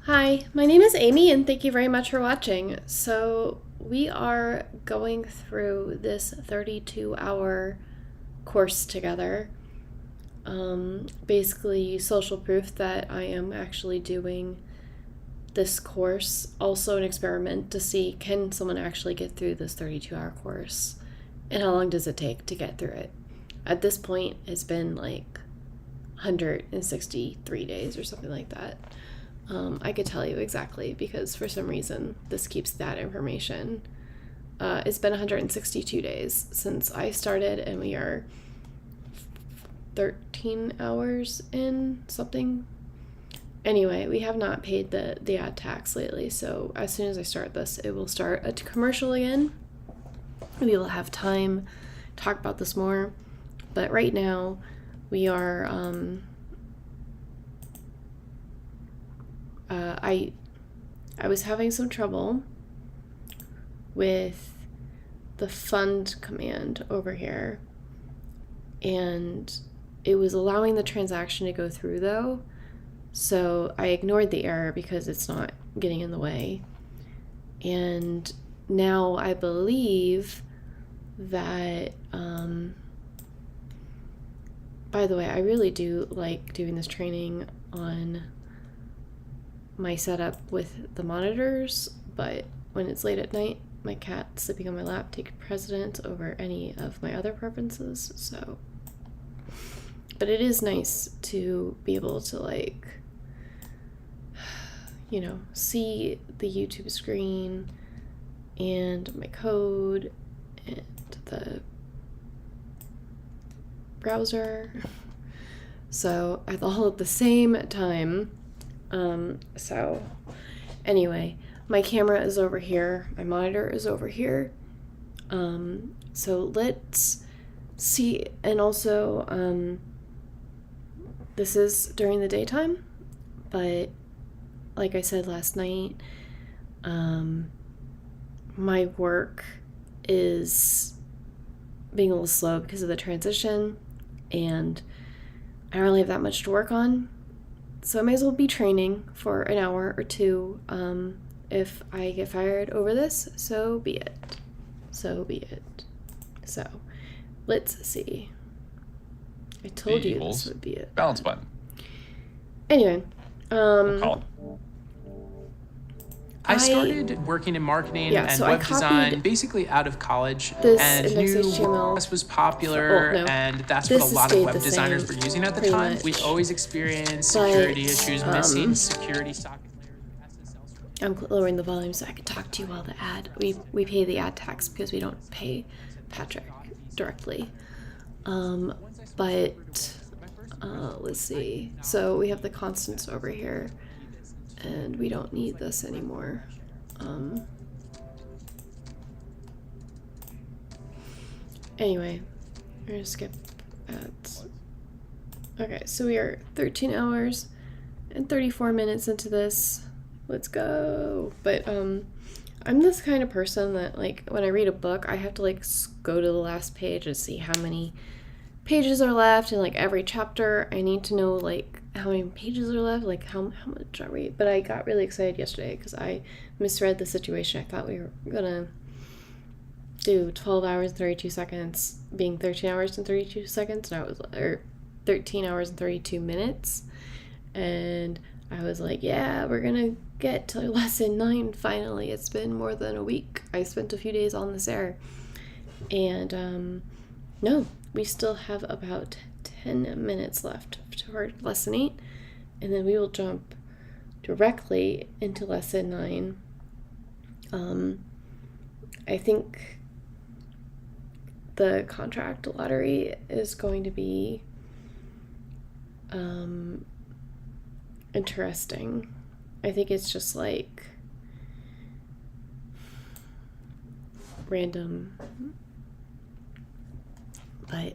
Hi, my name is Amy, and thank you very much for watching. So, we are going through this 32-hour course together. Basically, social proof that I am actually doing this course. Also, an experiment to see can someone actually get through this 32-hour course, and how long does it take to get through it. At this point, it's been like 163 days or something like that. I could tell you exactly because for some reason this keeps that information. It's been 162 days since I started, and we are 13 hours in something. Anyway, we have not paid the ad tax lately, so as soon as I start this, it will start a commercial again. We will have time to talk about this more, but right now we are I was having some trouble with the fund command over here, and it was allowing the transaction to go through though, so I ignored the error because it's not getting in the way. And now I believe that by the way, I really do like doing this training on my setup with the monitors, but when it's late at night, my cat sleeping on my lap takes precedence over any of my other preferences. So, but it is nice to be able to see the YouTube screen and my code and the browser, so all at the same time. So anyway, my camera is over here, my monitor is over here. So let's see, and also, this is during the daytime, but like I said last night, my work is being a little slow because of the transition, and I don't really have that much to work on. So I may as well be training for an hour or two. If I get fired over this, so be it. So be it. So, let's see. I told you this would be it. Balance button. Anyway, I started working in marketing and web design basically out of college, and knew WordPress was popular, and that's what a lot of web designers were using at the time. We always experienced security issues, missing security socket layer. I'm lowering the volume so I can talk to you while the ad. We pay the ad tax because we don't pay Patrick directly. Let's see. So we have the constants over here, and we don't need this anymore. Anyway, we're gonna skip ads. Okay, so we are 13 hours and 34 minutes into this. Let's go. But I'm this kind of person that when I read a book, I have to go to the last page and see how many pages are left, and every chapter I need to know how many pages are left, how much are we. But I got really excited yesterday because I misread the situation. I thought we were gonna do 12 hours and 32 seconds being 13 hours and 32 seconds. No, it was 13 hours and 32 minutes, and I was like, yeah, we're gonna get to lesson 9 finally. It's been more than a week. I spent a few days on this error, and no, we still have about 10 minutes left for lesson 8, and then we will jump directly into lesson 9. I think the contract lottery is going to be interesting. I think it's just random, but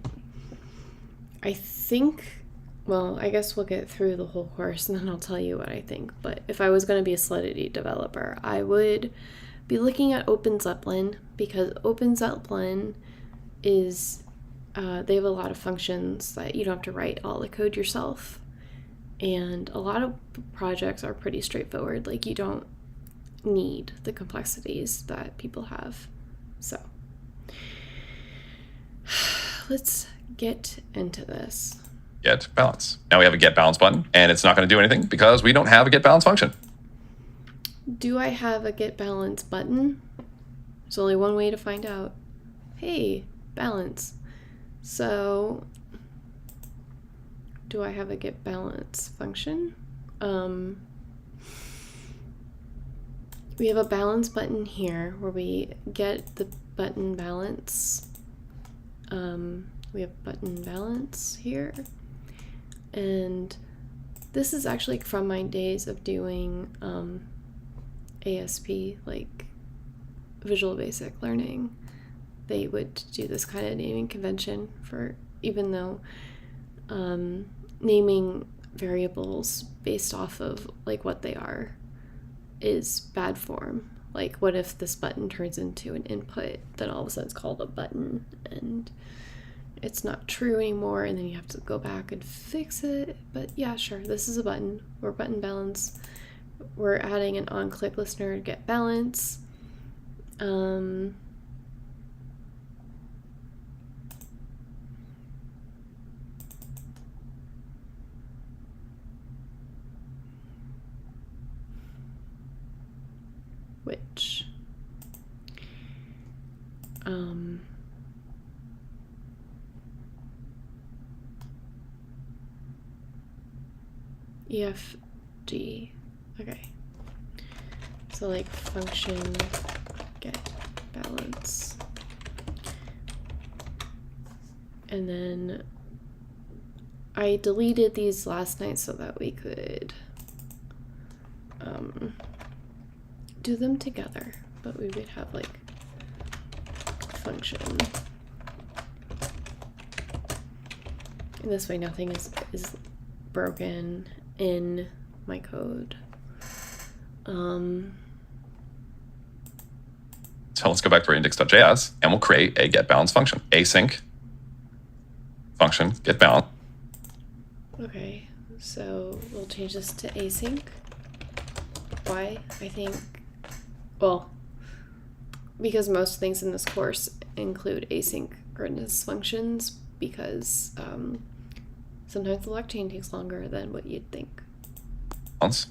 I think, I guess we'll get through the whole course and then I'll tell you what I think. But if I was going to be a Solidity developer, I would be looking at OpenZeppelin, because OpenZeppelin is, they have a lot of functions that you don't have to write all the code yourself. And a lot of projects are pretty straightforward. Like, you don't need the complexities that people have. So let's get into this. Get balance. Now we have a get balance button, and it's not going to do anything because we don't have a get balance function. Do I have a get balance button? There's only one way to find out. Hey, balance. So, do I have a get balance function? We have a balance button here where we get the button balance. We have button balance here. And this is actually from my days of doing ASP, like Visual Basic Learning. They would do this kind of naming convention for, even though naming variables based off of like what they are is bad form. Like, what if this button turns into an input, then all of a sudden it's called a button and it's not true anymore, and then you have to go back and fix it. But yeah, sure, this is a button. We're button balance. We're adding an on-click listener to get balance. Which EFG. Okay. So like function get balance. And then I deleted these last night so that we could do them together, but we would have like function. And this way nothing is broken in my code. So let's go back to our index.js and we'll create a get balance function. Async function get balance. Okay, so we'll change this to async. Why? I think, well, because most things in this course include asynchronous functions, because sometimes the blockchain takes longer than what you'd think. And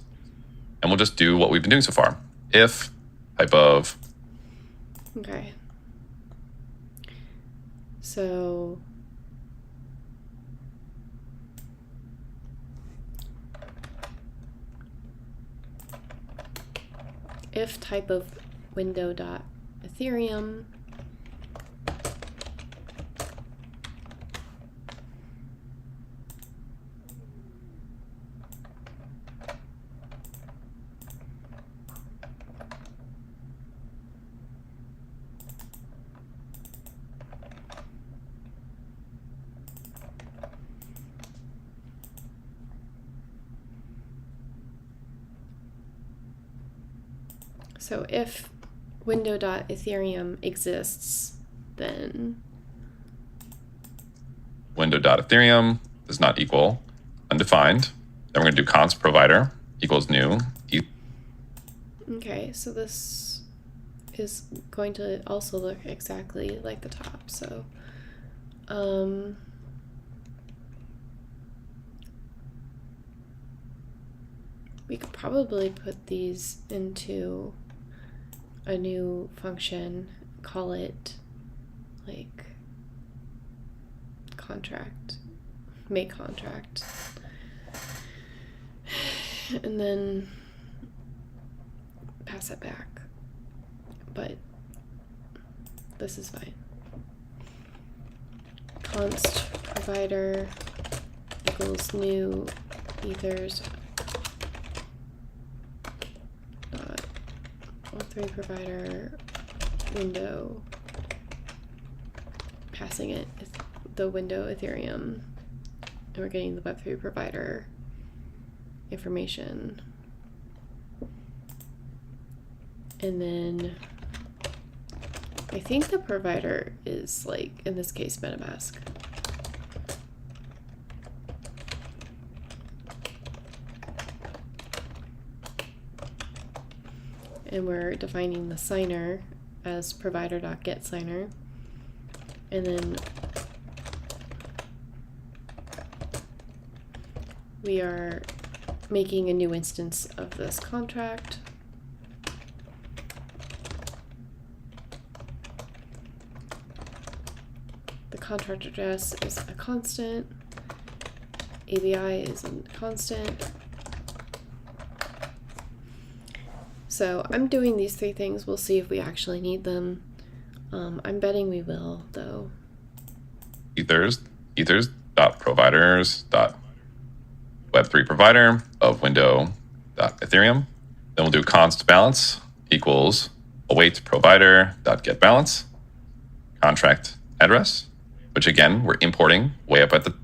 we'll just do what we've been doing so far. If type of. Okay. So if type of window.ethereum So if window.ethereum exists, then window.ethereum does not equal undefined. Then we're going to do const provider equals new. Okay, so this is going to also look exactly like the top. So we could probably put these into a new function, call it like contract, make contract, and then pass it back. But this is fine. Const provider equals new ethers Web3 provider window, passing it the window Ethereum, and we're getting the Web3 provider information. And then I think the provider is, like, in this case, MetaMask. and we're defining the signer as provider.getSigner, and then we are making a new instance of this contract. The contract address is a constant, ABI is a constant. So I'm doing these three things. We'll see if we actually need them. I'm betting we will, though. Ethers.providers.web3 provider of window.ethereum. Then we'll do const balance equals await provider.getBalance contract address, which again, we're importing way up at the...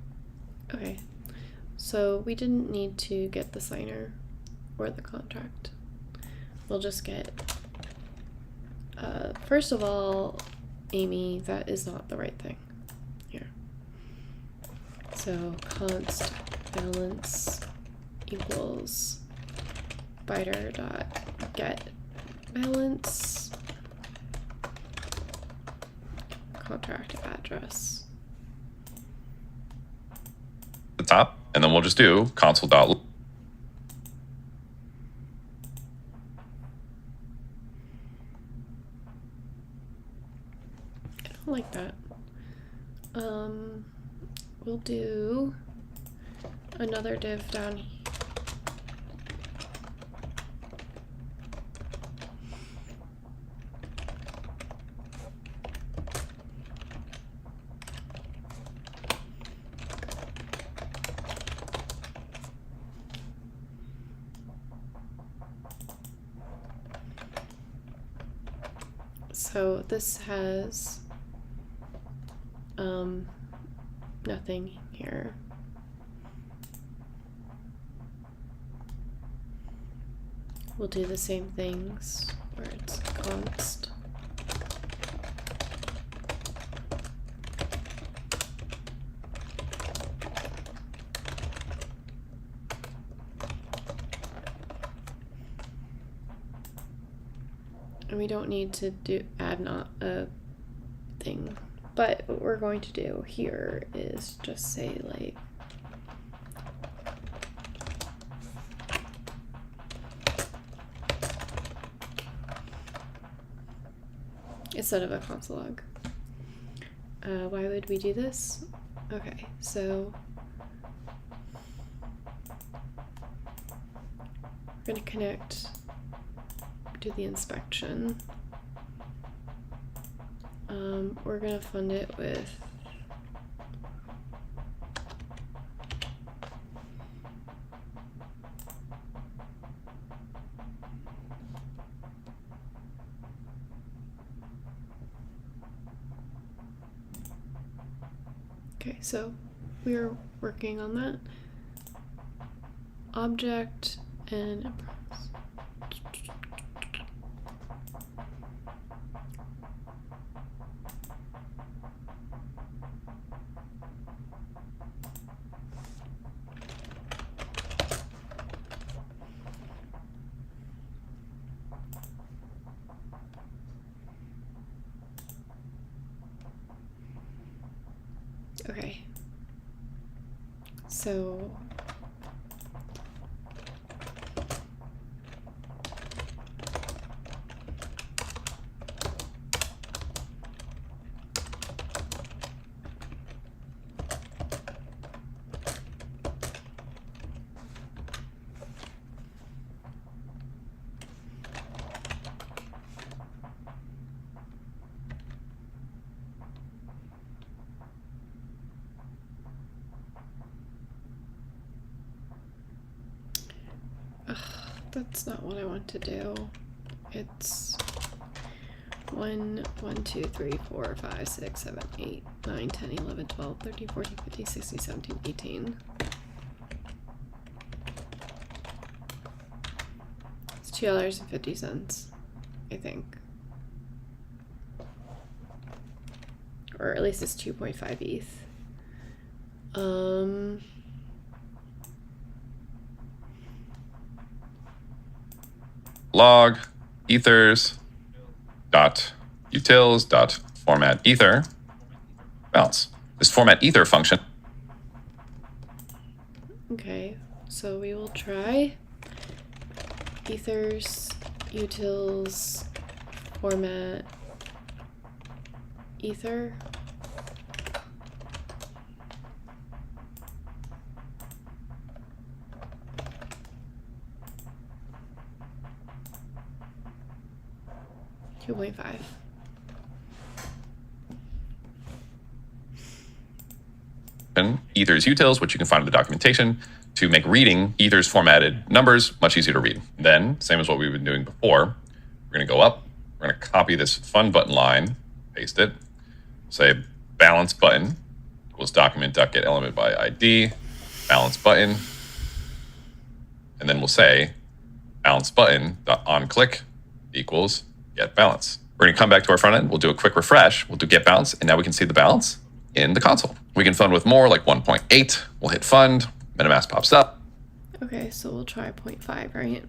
Okay, so we didn't need to get the signer or the contract. We'll just get, first of all, Amy, that is not the right thing here. So const balance equals provider.getBalance contract address. The top, and then we'll just do console.log. Like that. We'll do another div down here. So this has nothing here. We'll do the same things where it's const. And we don't need to add not a thing. But what we're going to do here is just say like instead of a console log. Why would we do this? Okay, so we're going to connect to the inspection. We're going to fund it with okay, so we're working on that. Object and okay, so that's not what I want to do. It's 1, 2, 3, 4, 5, 6, 7, 8, 9, 10, 11, 12, 13, 14, 15, 16, 17, 18. It's $2.50, I think. Or at least it's 2.5 ETH. Log ethers dot utils dot format ether balance. This format ether function. Okay, so we will try ethers utils format ether. $2.5. Ethers utils, which you can find in the documentation, to make reading ethers formatted numbers much easier to read. Then, same as what we've been doing before, we're going to go up, we're going to copy this fun button line, paste it, say balance button equals document.get element by ID, balance button, and then we'll say balance button on click equals get balance. We're going to come back to our front end. We'll do a quick refresh. We'll do get balance, and now we can see the balance in the console. We can fund with more, like 1.8. We'll hit fund. MetaMask pops up. Okay, so we'll try 0.5, right?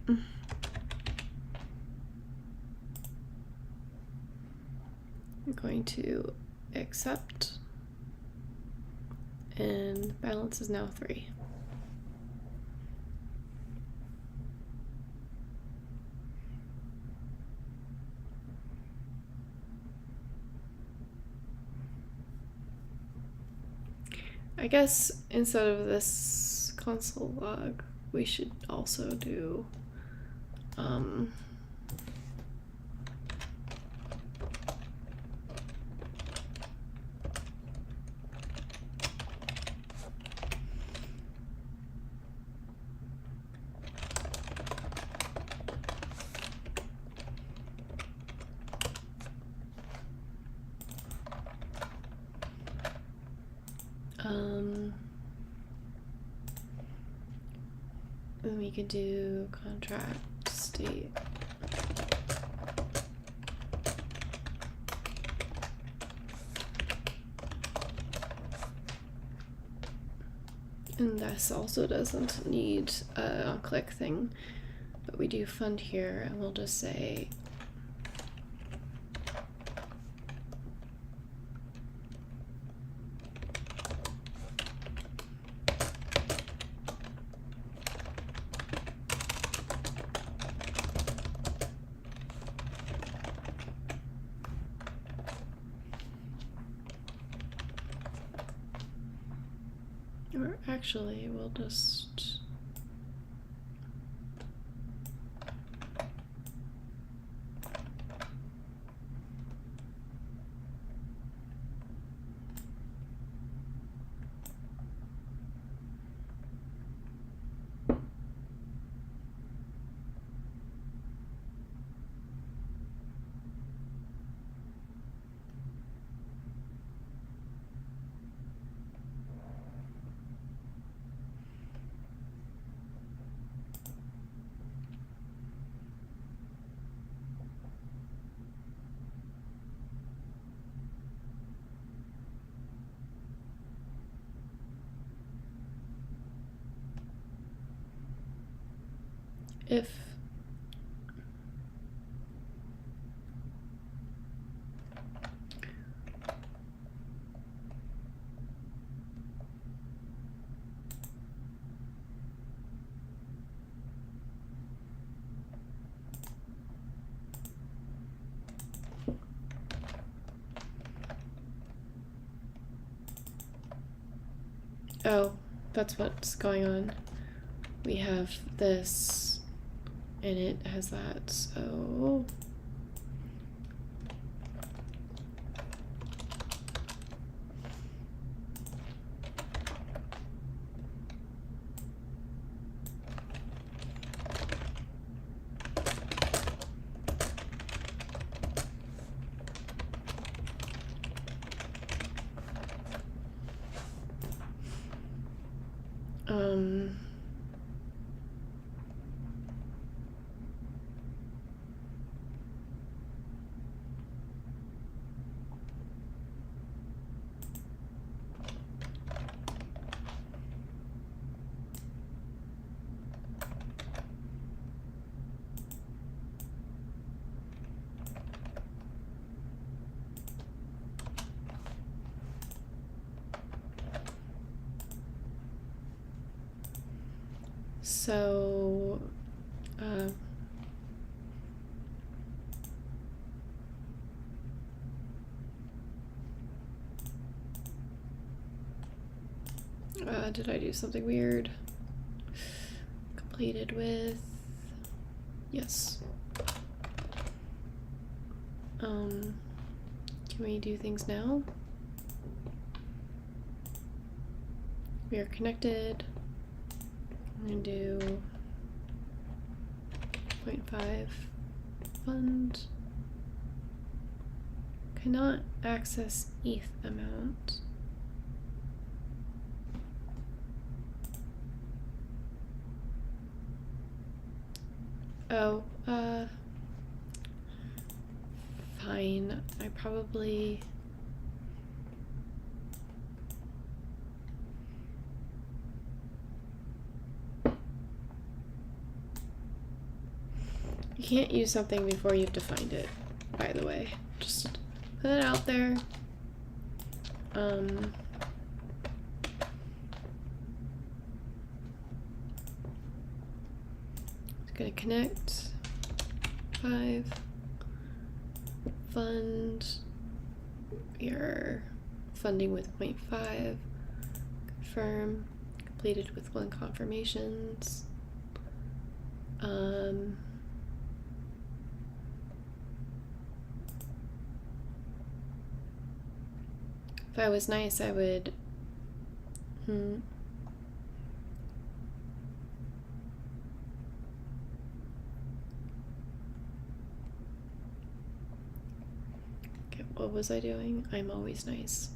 I'm going to accept, and balance is now 3. I guess instead of this console log, we should also do then we could do contract state. And this also doesn't need a click thing, but we do fund here, and we'll just say or actually, we'll just if oh, that's what's going on. We have this, and it has that, so So, did I do something weird? Completed with, yes. Can we do things now? We are connected. I'm gonna do 0.5 fund. Cannot access ETH amount. Oh, fine. I probably... You can't use something before you've defined it, by the way. Just put it out there. Gonna connect 5 fund. We are funding with 0.5. Confirm. Completed with 1 confirmations. If I was nice, I would. What was I doing? I'm always nice.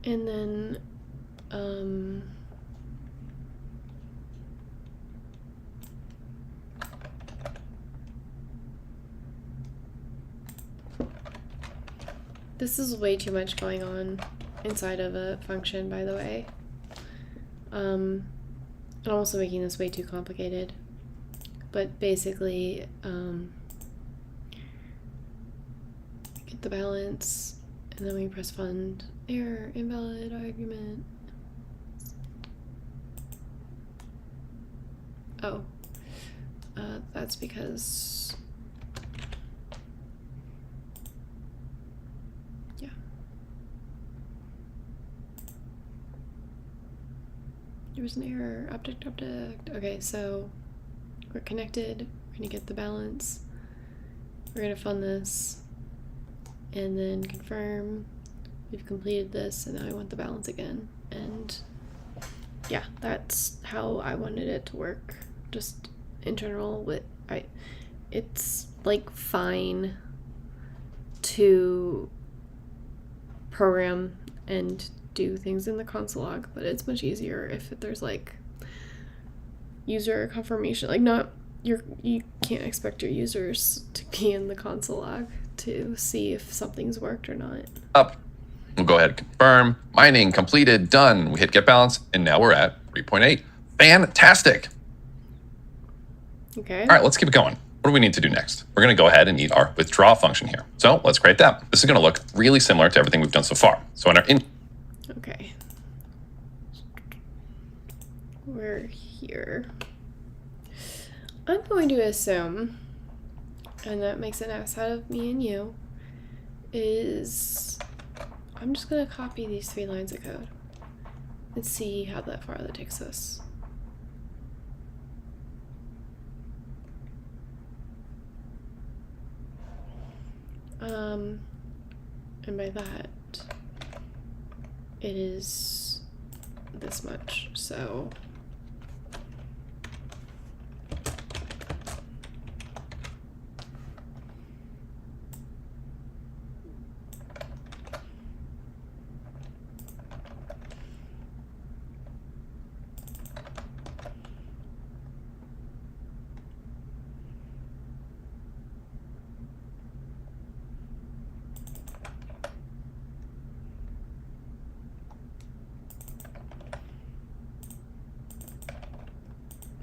And then, this is way too much going on inside of a function, by the way. I'm also making this way too complicated. But basically, get the balance, and then we press fund. Error, invalid argument. Oh, that's because, yeah. There was an error, object. Okay, so we're connected, we're gonna get the balance, we're gonna fund this, and then confirm. We've completed this, and now I want the balance again. And yeah, that's how I wanted it to work. Just in general, it's like fine to program and do things in the console log, but it's much easier if there's like user confirmation. Like you can't expect your users to be in the console log to see if something's worked or not. Up. We'll go ahead and confirm. Mining completed, done. We hit get balance, and now we're at 3.8. Fantastic. Okay. All right, let's keep it going. What do we need to do next? We're going to go ahead and need our withdraw function here. So let's create that. This is going to look really similar to everything we've done so far. So in our Okay. We're here. I'm going to assume, and that makes an ass out of me and you, is I'm just going to copy these 3 lines of code and see how far that takes us. And by that, it is this much, so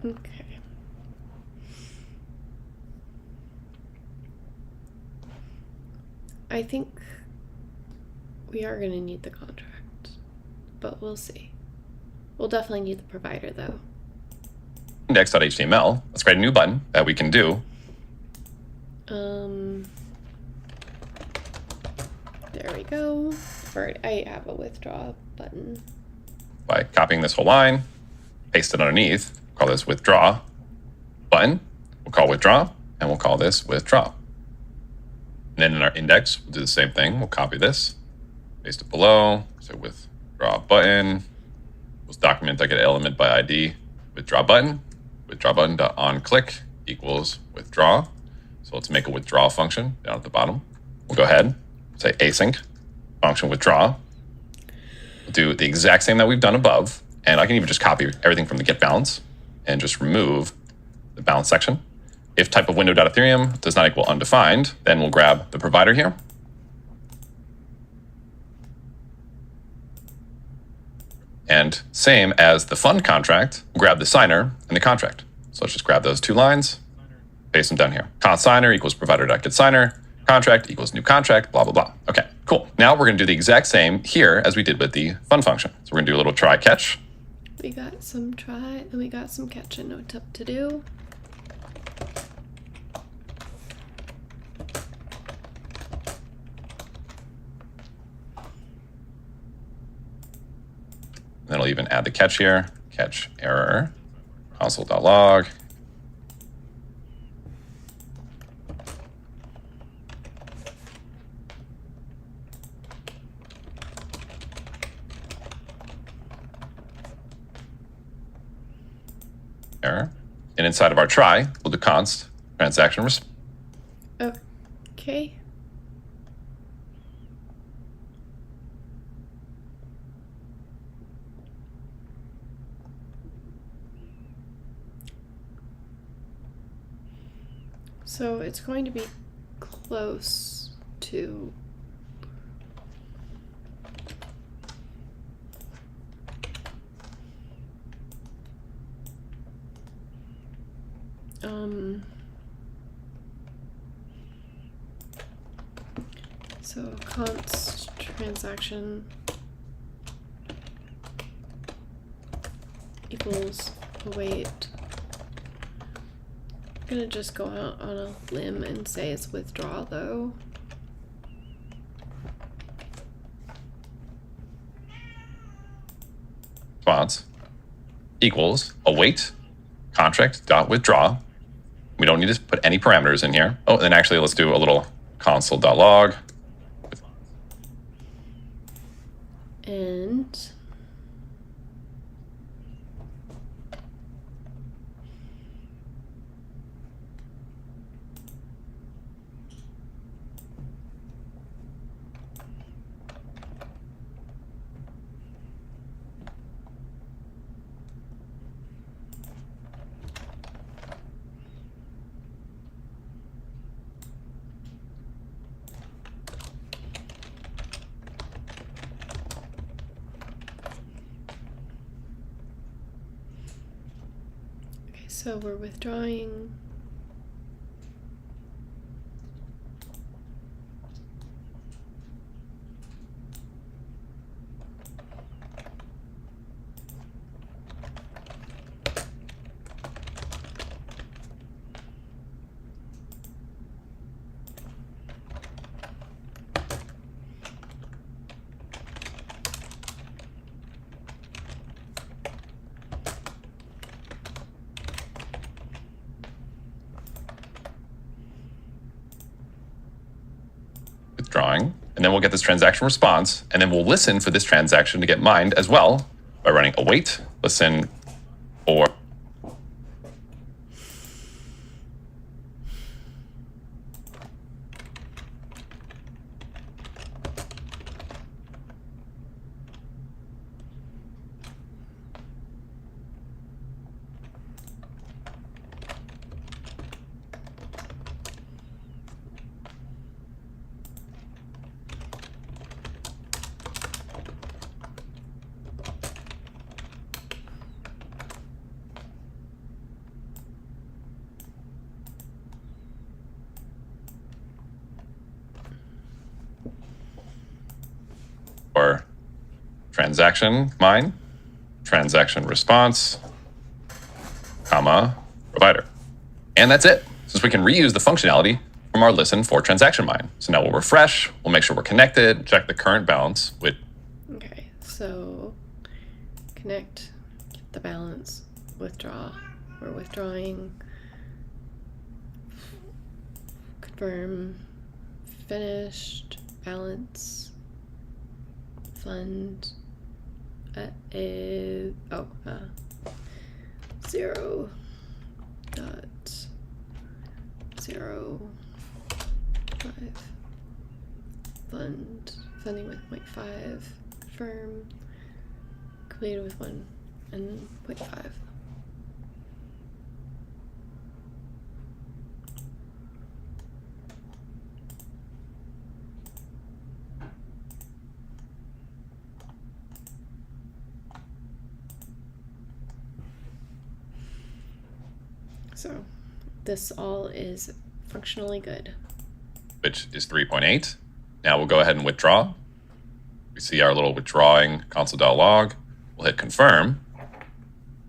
Okay. I think we are going to need the contract, but we'll see. We'll definitely need the provider, though. Index.html. Let's create a new button that we can do. There we go. I have a withdraw button. By copying this whole line, paste it underneath, call this withdraw button. We'll call withdraw, and we'll call this withdraw. And then in our index, we'll do the same thing. We'll copy this, paste it below, so withdraw button. We'll document get element by ID, withdraw button dot on click equals withdraw. So let's make a withdraw function down at the bottom. We'll go ahead, say async function withdraw. We'll do the exact same that we've done above, and I can even just copy everything from the get balance and just remove the balance section. If type of window.ethereum does not equal undefined, then we'll grab the provider here. And same as the fund contract, we'll grab the signer and the contract. So let's just grab those two lines, paste them down here. Const signer equals provider.getSigner, contract equals new contract, blah, blah, blah. Okay, cool. Now we're going to do the exact same here as we did with the fund function. So we're going to do a little try catch. We got some try and we got some catch and what's up to do. Then I'll even add the catch here, catch error, console.log. Error. And inside of our try, we'll do const transaction response. Okay. So it's going to be close to so const transaction equals await. I'm gonna just go out on a limb and say it's withdraw though. Response equals await contract dot withdraw. We don't need to put any parameters in here. Oh, and then actually let's do a little console.log. And so we're withdrawing. Withdrawing, and then we'll get this transaction response, and then we'll listen for this transaction to get mined as well by running await, listen, or our transaction mine, transaction response, comma, provider. And that's it. Since we can reuse the functionality from our listen for transaction mine. So now we'll refresh, we'll make sure we're connected, check the current balance with. Okay, so connect, get the balance, withdraw. We're withdrawing, confirm, finished, balance, fund, 0.05 funding with 0.5, confirm, completed with 1 and 0.5. So this all is functionally good. Which is 3.8. Now we'll go ahead and withdraw. We see our little withdrawing console.log. We'll hit confirm.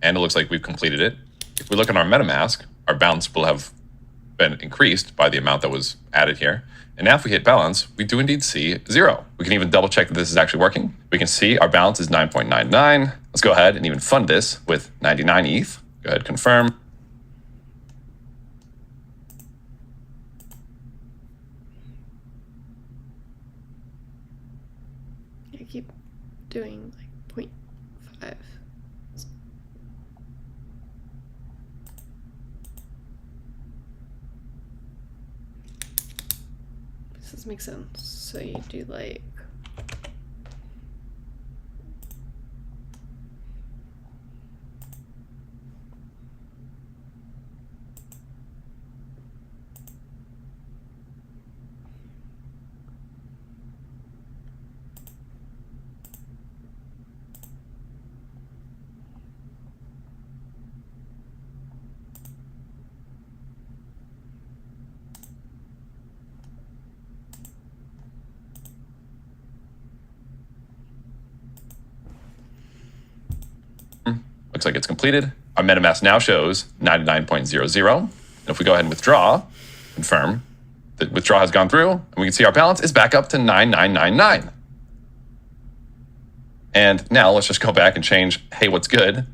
And it looks like we've completed it. If we look at our MetaMask, our balance will have been increased by the amount that was added here. And now if we hit balance, we do indeed see 0. We can even double check that this is actually working. We can see our balance is 9.99. Let's go ahead and even fund this with 99 ETH. Go ahead, confirm. I keep doing like 0.5. This doesn't make sense. So you do like Looks like it's completed. Our MetaMask now shows 99.00. And if we go ahead and withdraw, confirm, the withdrawal has gone through, and we can see our balance is back up to 9999. And now let's just go back and change, hey, what's good?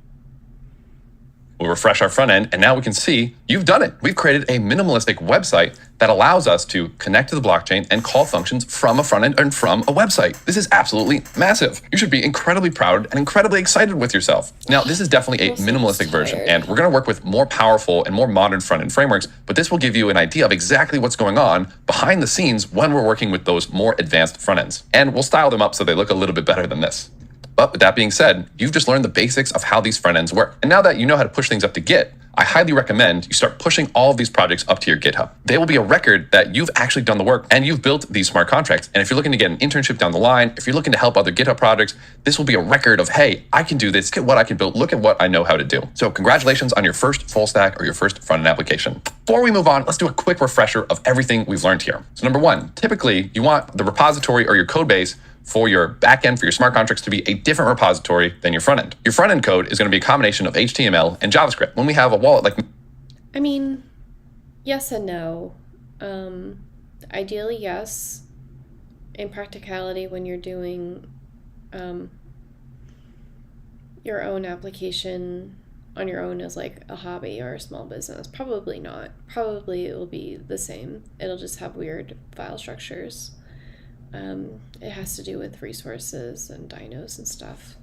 We'll refresh our front end, and now we can see you've done it. We've created a minimalistic website that allows us to connect to the blockchain and call functions from a front end and from a website. This is absolutely massive. You should be incredibly proud and incredibly excited with yourself. Now, this is definitely a minimalistic version, and we're gonna work with more powerful and more modern front end frameworks, but this will give you an idea of exactly what's going on behind the scenes when we're working with those more advanced front ends. And we'll style them up so they look a little bit better than this. But with that being said, you've just learned the basics of how these front ends work. And now that you know how to push things up to Git, I highly recommend you start pushing all of these projects up to your GitHub. They will be a record that you've actually done the work and you've built these smart contracts. And if you're looking to get an internship down the line, if you're looking to help other GitHub projects, this will be a record of, hey, I can do this, look at what I can build, look at what I know how to do. So congratulations on your first full stack or your first front end application. Before we move on, let's do a quick refresher of everything we've learned here. So number one, typically you want the repository or your code base for your backend, for your smart contracts to be a different repository than your front end. Your front end code is going to be a combination of HTML and JavaScript. When we have a wallet like... I mean, yes and no. Ideally, yes. In practicality, when you're doing your own application on your own as like a hobby or a small business, probably not. Probably it will be the same. It'll just have weird file structures. It has to do with resources and dynos and stuff.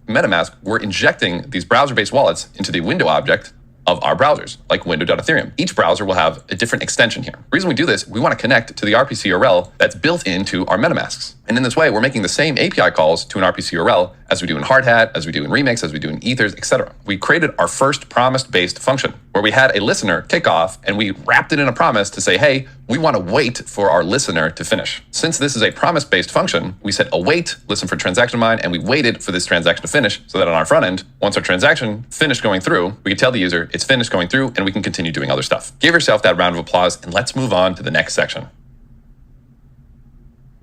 MetaMask, we're injecting these browser-based wallets into the window object of our browsers, like window.ethereum. Each browser will have a different extension here. The reason we do this, we want to connect to the RPC URL that's built into our MetaMasks. And in this way, we're making the same API calls to an RPC URL as we do in Hardhat, as we do in Remix, as we do in Ethers, etc. We created our first promise-based function where we had a listener kick off and we wrapped it in a promise to say, hey, we want to wait for our listener to finish. Since this is a promise-based function, we said await, listen for transaction mine, and we waited for this transaction to finish so that on our front end, once our transaction finished going through, we can tell the user it's finished going through and we can continue doing other stuff. Give yourself that round of applause and let's move on to the next section.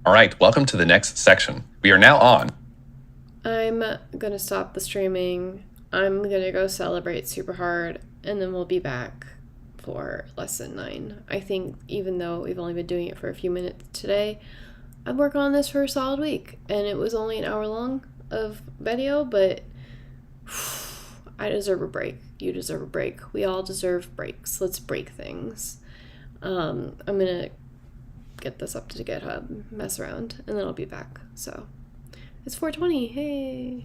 All right, welcome to the next section. We are now on. I'm going to stop the streaming. I'm going to go celebrate super hard, and then we'll be back for lesson 9. I think even though we've only been doing it for a few minutes today, I've worked on this for a solid week, and it was only an hour long of video, but I deserve a break. You deserve a break. We all deserve breaks. Let's break things. I'm going to get this up to GitHub, mess around, and then I'll be back. So it's 4:20. Hey.